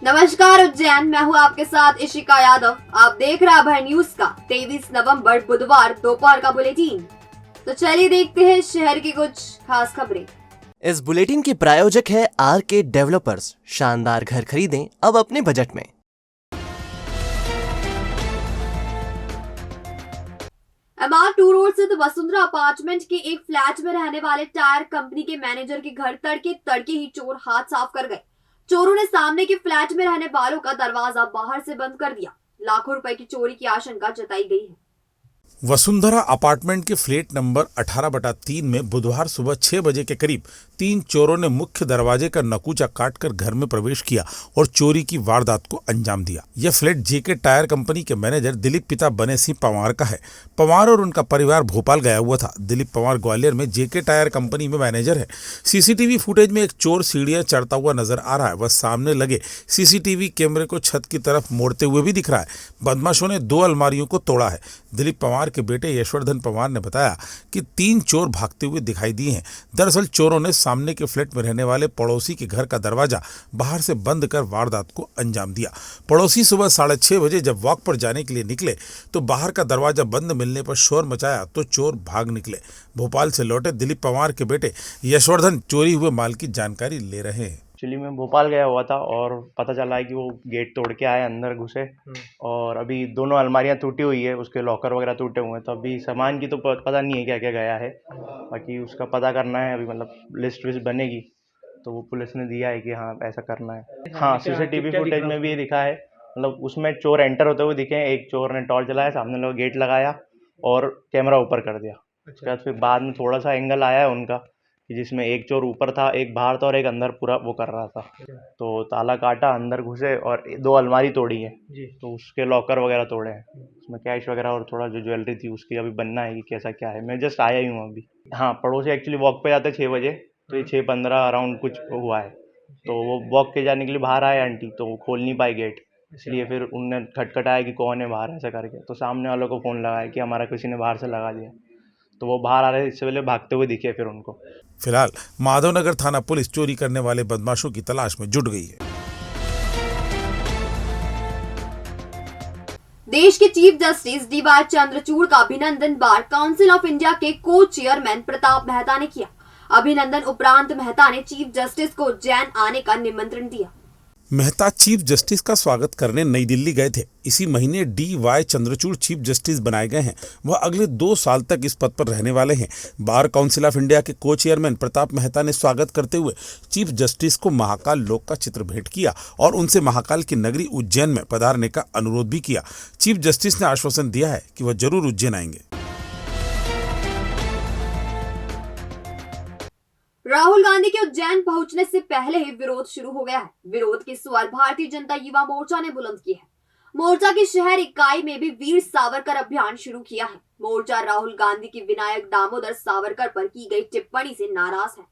नमस्कार उज्जैन, मैं हूँ आपके साथ इशिका यादव। आप देख रहे हैं अभय न्यूज का 23 नवंबर बुधवार दोपहर का बुलेटिन। तो चलिए देखते हैं शहर की कुछ खास खबरें। इस बुलेटिन के प्रायोजक है आरके डेवलपर्स। शानदार घर खरीदें अब अपने बजट में। MR2 रोड स्थित वसुंधरा अपार्टमेंट के एक फ्लैट में रहने वाले टायर कंपनी के मैनेजर के घर तड़के ही चोर हाथ साफ कर गए। चोरों ने सामने के फ्लैट में रहने वालों का दरवाजा बाहर से बंद कर दिया। लाखों रुपए की चोरी की आशंका जताई गई है। वसुंधरा अपार्टमेंट के फ्लैट नंबर 18/3 में बुधवार सुबह 6 बजे के करीब 3 चोरों ने मुख्य दरवाजे का नकूचा काटकर घर में प्रवेश किया और चोरी की वारदात को अंजाम दिया। यह फ्लैट जेके टायर कंपनी के मैनेजर दिलीप पिता बने सिंह पंवार का है। पंवार और उनका परिवार भोपाल गया हुआ था। दिलीप पंवार ग्वालियर में जेके टायर कंपनी में मैनेजर है। सीसीटीवी फुटेज में एक चोर सीढ़ियां चढ़ता हुआ नजर आ रहा है। वह सामने लगे सीसीटीवी कैमरे को छत की तरफ मोड़ते हुए भी दिख रहा है। बदमाशों ने 2 अलमारियों को तोड़ा है। दिलीप पंवार के बेटे यशवर्धन पंवार ने बताया कि 3 चोर भागते हुए दिखाई दिए हैं। दरअसल चोरों ने सामने के फ्लैट में रहने वाले पड़ोसी के घर का दरवाजा बाहर से बंद कर वारदात को अंजाम दिया। पड़ोसी सुबह 6:30 बजे जब वॉक पर जाने के लिए निकले तो बाहर का दरवाजा बंद मिलने पर शोर मचाया तो चोर भाग निकले। भोपाल से लौटे दिलीप पंवार के बेटे यशवर्धन चोरी हुए माल की जानकारी ले रहे हैं। एक्चुअली मैं भोपाल गया हुआ था और पता चला है कि वो गेट तोड़ के आए, अंदर घुसे और अभी दोनों अलमारियां टूटी हुई है, उसके लॉकर वगैरह टूटे हुए हैं। तो अभी सामान की तो पता नहीं है क्या क्या गया है, बाकी उसका पता करना है। अभी मतलब लिस्ट विस्ट बनेगी तो वो पुलिस ने दिया है कि हाँ ऐसा करना है। हाँ, सीसीटीवी फुटेज में भी ये दिखा है, मतलब उसमें चोर एंटर होते हुए दिखे। एक चोर ने टॉर्च जलाया, सामने लोग गेट लगाया और कैमरा ऊपर कर दिया। उसके बाद फिर बाद में थोड़ा सा एंगल आया है उनका जिसमें एक चोर ऊपर था, एक बाहर था और एक अंदर पूरा वो कर रहा था। तो ताला काटा, अंदर घुसे और 2 अलमारी तोड़ी है तो उसके लॉकर वगैरह तोड़े हैं। उसमें कैश वगैरह और थोड़ा जो ज्वेलरी थी उसकी अभी बनना है कि कैसा क्या है। मैं जस्ट आया ही हूँ अभी। हाँ, पड़ोसी एक्चुअली वॉक पे जाते 6 बजे, तो ये 6:15 अराउंड कुछ हुआ है। तो वो वॉक के जाने के लिए बाहर आए आंटी, तो वो खोल नहीं पाई गेट, इसलिए फिर उनने खटखटाया कि कौन है बाहर ऐसा करके। तो सामने वालों को फ़ोन लगाया कि हमारा किसी ने बाहर से लगा दिया। तो वो बाहर आ रहे थे, इससे पहले भागते हुए दिखे फिर उनको। फिलहाल माधवनगर थाना पुलिस चोरी करने वाले बदमाशों की तलाश में जुट गई है। देश के चीफ जस्टिस DY चंद्रचूड़ का अभिनंदन बार काउंसिल ऑफ इंडिया के को चेयरमैन प्रताप मेहता ने किया। अभिनंदन उपरांत मेहता ने चीफ जस्टिस को उज्जैन आने का निमंत्रण दिया। मेहता चीफ जस्टिस का स्वागत करने नई दिल्ली गए थे। इसी महीने DY चंद्रचूड़ चीफ जस्टिस बनाए गए हैं। वह अगले 2 साल तक इस पद पर रहने वाले हैं। बार काउंसिल ऑफ इंडिया के को चेयरमैन प्रताप मेहता ने स्वागत करते हुए चीफ जस्टिस को महाकाल लोक का चित्र भेंट किया और उनसे महाकाल की नगरी उज्जैन में पधारने का अनुरोध भी किया। चीफ जस्टिस ने आश्वासन दिया है कि वह जरूर उज्जैन आएंगे। राहुल गांधी के उज्जैन पहुंचने से पहले ही विरोध शुरू हो गया है। विरोध के स्वर भारतीय जनता युवा मोर्चा ने बुलंद किए हैं। मोर्चा की शहर इकाई में भी वीर सावरकर अभियान शुरू किया है। मोर्चा राहुल गांधी की विनायक दामोदर सावरकर पर की गई टिप्पणी से नाराज है।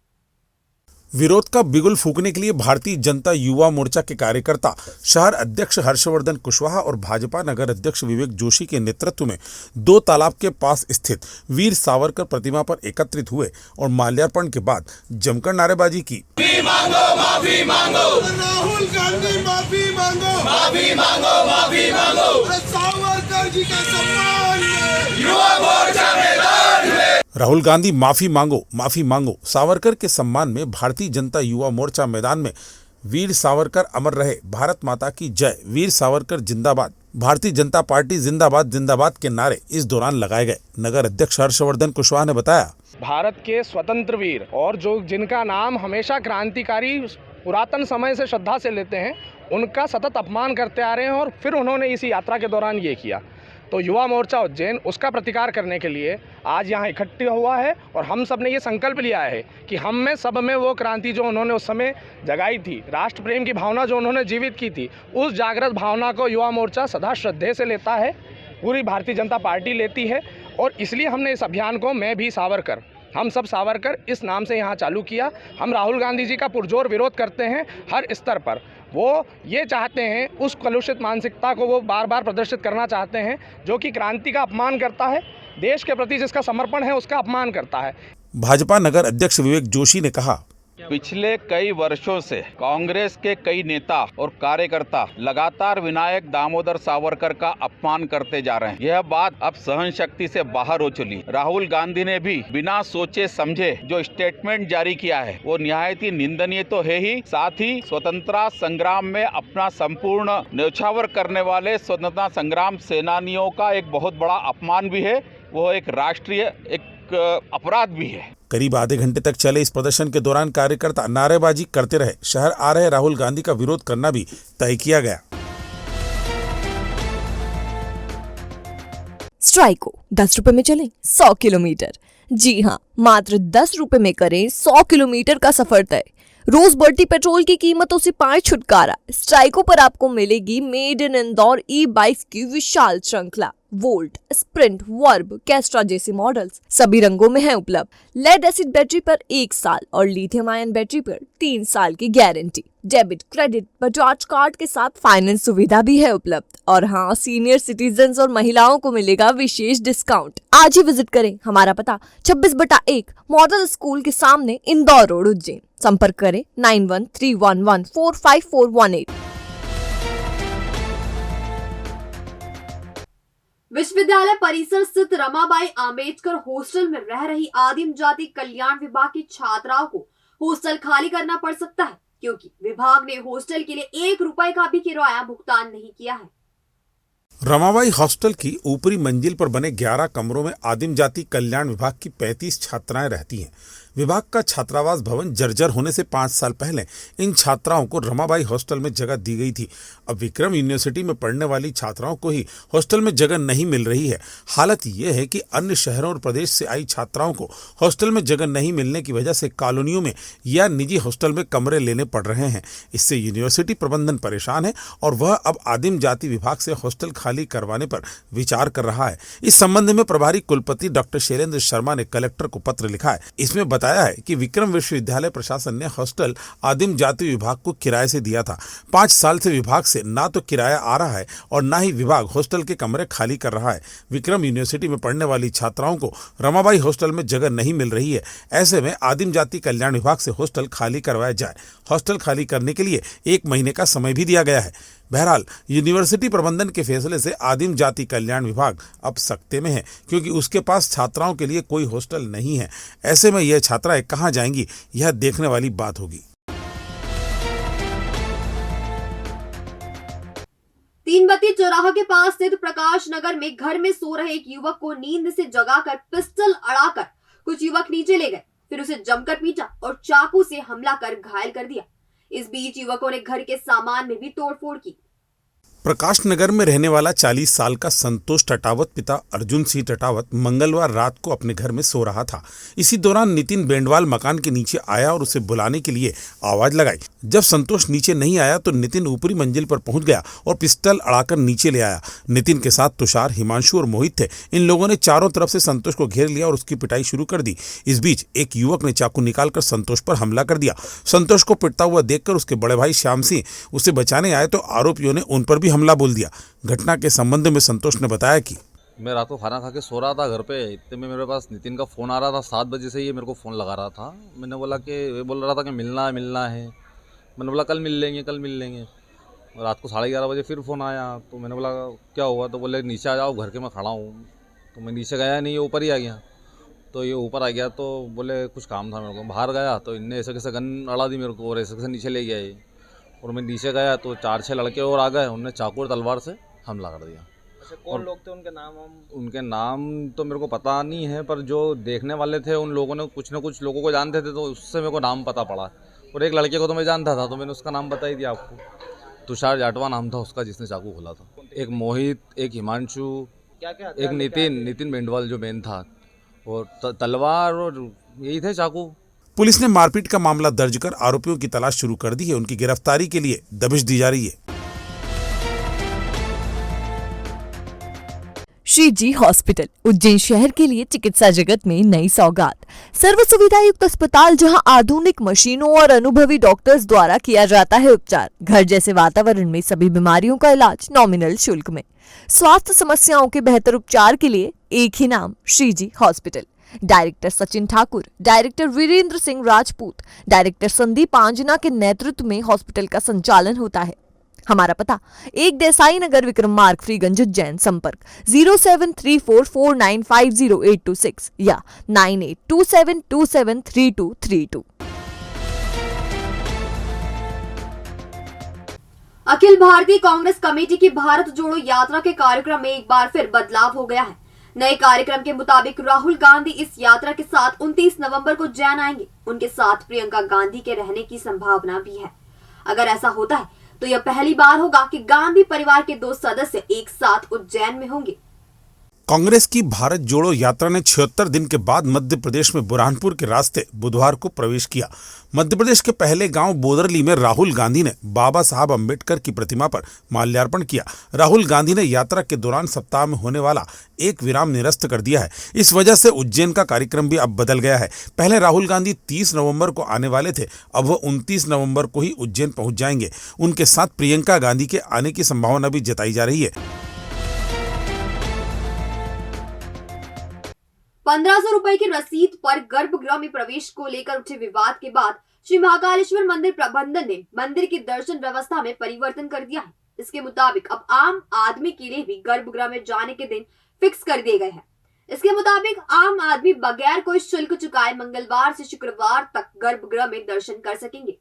विरोध का बिगुल फूंकने के लिए भारतीय जनता युवा मोर्चा के कार्यकर्ता शहर अध्यक्ष हर्षवर्धन कुशवाहा और भाजपा नगर अध्यक्ष विवेक जोशी के नेतृत्व में 2 तालाब के पास स्थित वीर सावरकर प्रतिमा पर एकत्रित हुए और माल्यार्पण के बाद जमकर नारेबाजी की। माफी मांगो, माफी मांगो, राहुल गांधी माफी मांगो, माफी मांगो, माफी मांगो, सावरकर जी के सम्मान में युवा मोर्चा मैदान में। राहुल गांधी माफी मांगो, माफी मांगो। सावरकर के सम्मान में भारतीय जनता युवा मोर्चा मैदान में वीर सावरकर अमर रहे, भारत माता की जय, वीर सावरकर जिंदाबाद, भारतीय जनता पार्टी जिंदाबाद जिंदाबाद के नारे इस दौरान लगाए गए। नगर अध्यक्ष हर्षवर्धन कुशवाहा ने बताया, भारत के स्वतंत्र वीर और जो जिनका नाम हमेशा क्रांतिकारी पुरातन समय से श्रद्धा से लेते हैं, उनका सतत अपमान करते आ रहे हैं और फिर उन्होंने इसी यात्रा के दौरान ये किया। तो युवा मोर्चा उज्जैन उसका प्रतिकार करने के लिए आज यहाँ इकट्ठा हुआ है और हम सब ने ये संकल्प लिया है कि हम में सब में वो क्रांति जो उन्होंने उस समय जगाई थी, राष्ट्र प्रेम की भावना जो उन्होंने जीवित की थी, उस जागृत भावना को युवा मोर्चा सदा श्रद्धे से लेता है, पूरी भारतीय जनता पार्टी लेती है। और इसलिए हमने इस अभियान को मैं भी सावरकर, हम सब सावरकर इस नाम से यहाँ चालू किया। हम राहुल गांधी जी का पुरजोर विरोध करते हैं हर स्तर पर। वो ये चाहते हैं, उस कलुषित मानसिकता को वो बार बार प्रदर्शित करना चाहते हैं जो कि क्रांति का अपमान करता है, देश के प्रति जिसका समर्पण है उसका अपमान करता है। भाजपा नगर अध्यक्ष विवेक जोशी ने कहा, पिछले कई वर्षों से कांग्रेस के कई नेता और कार्यकर्ता लगातार विनायक दामोदर सावरकर का अपमान करते जा रहे हैं। यह बात अब सहन शक्ति से बाहर हो चली। राहुल गांधी ने भी बिना सोचे समझे जो स्टेटमेंट जारी किया है वो निहायत ही निंदनीय तो है ही, साथ ही स्वतंत्रता संग्राम में अपना संपूर्ण न्यौछावर करने वाले स्वतंत्रता संग्राम सेनानियों का एक बहुत बड़ा अपमान भी है। वो एक राष्ट्रीय अपराध भी है। करीब आधे घंटे तक चले इस प्रदर्शन के दौरान कार्यकर्ता नारेबाजी करते रहे। शहर आ रहे राहुल गांधी का विरोध करना भी तय किया गया। स्ट्राइको 10 रुपए में चले 100 किलोमीटर। जी हाँ, मात्र 10 रुपए में करें 100 किलोमीटर का सफर तय। रोज बढ़ती पेट्रोल की कीमतों से पाए छुटकारा। स्ट्राइको पर आपको मिलेगी made in Indore E bikes की विशाल श्रृंखला। वोल्ट, स्प्रिंट, वर्ब, कैस्ट्रा जैसे मॉडल्स सभी रंगों में है उपलब्ध। लेड एसिड बैटरी पर 1 साल और लिथियम आयन बैटरी पर 3 साल की guarantee. Debit, credit, Bajaj card के साथ फाइनेंस सुविधा भी है उपलब्ध। और हाँ, सीनियर सिटीजन और महिलाओं को मिलेगा विशेष डिस्काउंट। आज ही विजिट करें। हमारा पता 26/1 मॉडल स्कूल के सामने, इंदौर रोड, उज्जैन। संपर्क करें 9131145418। विश्वविद्यालय परिसर स्थित रमाबाई आंबेडकर हॉस्टल में रह रही आदिम जाति कल्याण विभाग की छात्राओं को हॉस्टल खाली करना पड़ सकता है, क्योंकि विभाग ने हॉस्टल के लिए 1 रुपए का भी किराया भुगतान नहीं किया है। रमाबाई हॉस्टल की ऊपरी मंजिल पर बने 11 कमरों में आदिम जाति कल्याण विभाग की 35 छात्राएं रहती हैं। विभाग का छात्रावास भवन जर्जर होने से 5 साल पहले इन छात्राओं को रमाबाई हॉस्टल में जगह दी गई थी। अब विक्रम यूनिवर्सिटी में पढ़ने वाली छात्राओं को ही हॉस्टल में जगह नहीं मिल रही है। हालत यह है कि अन्य शहरों और प्रदेश से आई छात्राओं को हॉस्टल में जगह नहीं मिलने की वजह से कॉलोनियों में या निजी हॉस्टल में कमरे लेने पड़ रहे हैं। इससे यूनिवर्सिटी प्रबंधन परेशान है और वह अब आदिम जाति विभाग से हॉस्टल खाली करवाने पर विचार कर रहा है। इस संबंध में प्रभारी कुलपति डॉक्टर शैलेंद्र शर्मा ने कलेक्टर को पत्र लिखा है। इसमें बताया है कि विक्रम विश्वविद्यालय प्रशासन ने हॉस्टल आदिम जाति विभाग को किराए से दिया था। 5 साल से विभाग से ना तो किराया आ रहा है और ना ही विभाग हॉस्टल के कमरे खाली कर रहा है। विक्रम यूनिवर्सिटी में पढ़ने वाली छात्राओं को रमाबाई हॉस्टल में जगह नहीं मिल रही है। ऐसे में आदिम जाति कल्याण विभाग से हॉस्टल खाली करवाया जाए। हॉस्टल खाली करने के लिए 1 महीने का समय भी दिया गया है। बहरहाल यूनिवर्सिटी प्रबंधन के फैसले से आदिम जाति कल्याण विभाग अब सकते में है, क्योंकि उसके पास छात्राओं के लिए कोई हॉस्टल नहीं है। ऐसे में यह छात्राएं कहां जाएंगी, यह देखने वाली बात होगी। 3 बत्ती चौराहा के पास स्थित प्रकाश नगर में घर में सो रहे एक युवक को नींद से जगाकर पिस्टल अड़ाकर कुछ युवक नीचे ले गए, फिर उसे जमकर पीटा और चाकू से हमला कर घायल कर दिया। इस बीच युवकों ने घर के सामान में भी तोड़फोड़ की। प्रकाश नगर में रहने वाला 40 साल का संतोष टटावत पिता अर्जुन सिंह टटावत मंगलवार रात को अपने घर में सो रहा था। इसी दौरान नितिन बेंडवाल मकान के नीचे आया और उसे बुलाने के लिए आवाज लगाई। जब संतोष नीचे नहीं आया तो नितिन ऊपरी मंजिल पर पहुंच गया और पिस्टल अड़ाकर नीचे ले आया। नितिन के साथ तुषार, हिमांशु और मोहित थे। इन लोगों ने चारों तरफ से संतोष को घेर लिया और उसकी पिटाई शुरू कर दी। इस बीच एक युवक ने चाकू निकालकर संतोष पर हमला कर दिया। संतोष को पिटता हुआ देखकर उसके बड़े भाई श्याम सिंह उसे बचाने आए तो आरोपियों ने उन पर भी हमला बोल दिया। घटना के संबंध में संतोष ने बताया कि मैं रात को खाना खा के सो रहा था घर पे, इतने में मेरे पास नितिन का फ़ोन आ रहा था। 7 बजे से ये मेरे को फ़ोन लगा रहा था। मैंने बोला कि ये बोल रहा था कि मिलना है। मैंने बोला कल मिल लेंगे। और रात को 11:30 बजे फिर फ़ोन आया तो मैंने बोला क्या हुआ, तो बोले नीचे आ जाओ, घर के मैं खड़ा हूँ। तो मैं नीचे गया नहीं, ये ऊपर ही आ गया। तो ये ऊपर आ गया तो बोले कुछ काम था मेरे को। बाहर गया तो इनने ऐसे कैसे गन अड़ा दी मेरे को और ऐसे कैसे नीचे ले गया ये। और मैं नीचे गया तो 4-6 लड़के और आ गए, उन्होंने चाकू और तलवार से हमला कर दिया। कौन लोग थे, उनके नाम तो मेरे को पता नहीं है, पर जो देखने वाले थे उन लोगों ने कुछ ना कुछ लोगों को जानते थे तो उससे मेरे को नाम पता पड़ा। और एक लड़के को तो मैं जानता था तो मैंने उसका नाम बता ही दिया आपको। तुषार जाटवा नाम था उसका जिसने चाकू खोला था। एक मोहित, एक हिमांशु, एक नितिन बेंडवाल जो मेन था, और तलवार और यही थे चाकू। पुलिस ने मारपीट का मामला दर्ज कर आरोपियों की तलाश शुरू कर दी है। उनकी गिरफ्तारी के लिए दबिश दी जा रही है। श्री जी हॉस्पिटल उज्जैन शहर के लिए चिकित्सा जगत में नई सौगात। सर्व सुविधा युक्त अस्पताल जहां आधुनिक मशीनों और अनुभवी डॉक्टर्स द्वारा किया जाता है उपचार। घर जैसे वातावरण में सभी बीमारियों का इलाज नॉमिनल शुल्क में। स्वास्थ्य समस्याओं के बेहतर उपचार के लिए एक ही नाम, Shri ji hospital. Director Sachin Thakur, director Virendra Singh Rajput, director Sandeep Anjana के नेतृत्व में हॉस्पिटल का संचालन होता है। हमारा पता 1 देसाई नगर, विक्रम मार्ग, फ्रीगंज, उज्जैन। संपर्क 0734495086 या 9827273232। अखिल भारतीय कांग्रेस कमेटी की भारत जोड़ो यात्रा के कार्यक्रम में एक बार फिर बदलाव हो गया है। नए कार्यक्रम के मुताबिक राहुल गांधी इस यात्रा के साथ 29 नवंबर को उज्जैन आएंगे। उनके साथ प्रियंका गांधी के रहने की संभावना भी है। अगर ऐसा होता है तो यह पहली बार होगा कि गांधी परिवार के 2 सदस्य एक साथ उज्जैन में होंगे। कांग्रेस की भारत जोड़ो यात्रा ने 76 दिन के बाद मध्य प्रदेश में बुरहानपुर के रास्ते बुधवार को प्रवेश किया। मध्य प्रदेश के पहले गांव बोदरली में राहुल गांधी ने बाबा साहब अंबेडकर की प्रतिमा पर माल्यार्पण किया। राहुल गांधी ने यात्रा के दौरान सप्ताह में होने वाला एक विराम निरस्त कर दिया है। इस वजह से उज्जैन का कार्यक्रम भी अब बदल गया है। पहले राहुल गांधी 30 नवंबर को आने वाले थे, अब वह 29 नवंबर को ही उज्जैन पहुंच जाएंगे। उनके साथ प्रियंका गांधी के आने की संभावना भी जताई जा रही है। 1500 रुपए की रसीद पर गर्भगृह में प्रवेश को लेकर उठे विवाद के बाद श्री महाकालेश्वर मंदिर प्रबंधन ने मंदिर की दर्शन व्यवस्था में परिवर्तन कर दिया है। इसके मुताबिक अब आम आदमी के लिए भी गर्भगृह में जाने के दिन फिक्स कर दिए गए हैं। इसके मुताबिक आम आदमी बगैर कोई शुल्क चुकाए मंगलवार से शुक्रवार तक गर्भगृह में दर्शन कर सकेंगे।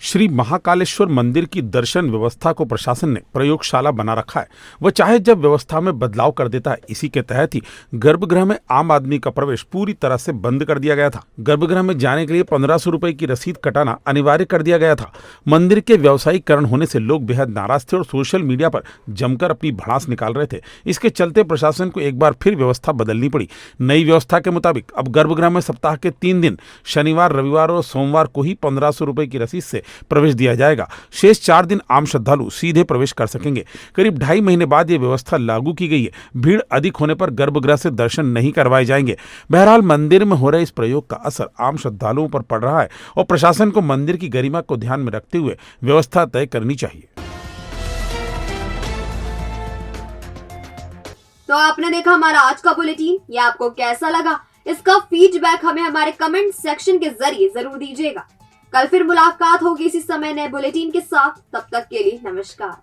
श्री महाकालेश्वर मंदिर की दर्शन व्यवस्था को प्रशासन ने प्रयोगशाला बना रखा है। वह चाहे जब व्यवस्था में बदलाव कर देता है। इसी के तहत ही गर्भगृह में आम आदमी का प्रवेश पूरी तरह से बंद कर दिया गया था। गर्भगृह में जाने के लिए 1500 रुपए की रसीद कटाना अनिवार्य कर दिया गया था। मंदिर के व्यावसायीकरण होने से लोग बेहद नाराज थे और सोशल मीडिया पर जमकर अपनी भड़ास निकाल रहे थे। इसके चलते प्रशासन को एक बार फिर व्यवस्था बदलनी पड़ी। नई व्यवस्था के मुताबिक अब गर्भगृह में सप्ताह के 3 दिन शनिवार, रविवार और सोमवार को ही 1500 रुपए की रसीद से प्रवेश दिया जाएगा। शेष 4 दिन आम श्रद्धालु सीधे प्रवेश कर सकेंगे। करीब 2.5 महीने बाद यह व्यवस्था लागू की गई है। भीड़ अधिक होने पर गर्भगृह से दर्शन नहीं करवाए जाएंगे। बहरहाल मंदिर में हो रहे इस प्रयोग का असर आम श्रद्धालुओं पर पड़ रहा है और प्रशासन को मंदिर की गरिमा को ध्यान में रखते हुए व्यवस्था तय करनी चाहिए। तो आपने देखा हमारा आज का बुलेटिन। ये आपको कैसा लगा, इसका फीडबैक हमें हमारे कमेंट सेक्शन के जरिए जरूर दीजिएगा। कल फिर मुलाकात होगी इसी समय नए बुलेटिन के साथ। तब तक के लिए नमस्कार।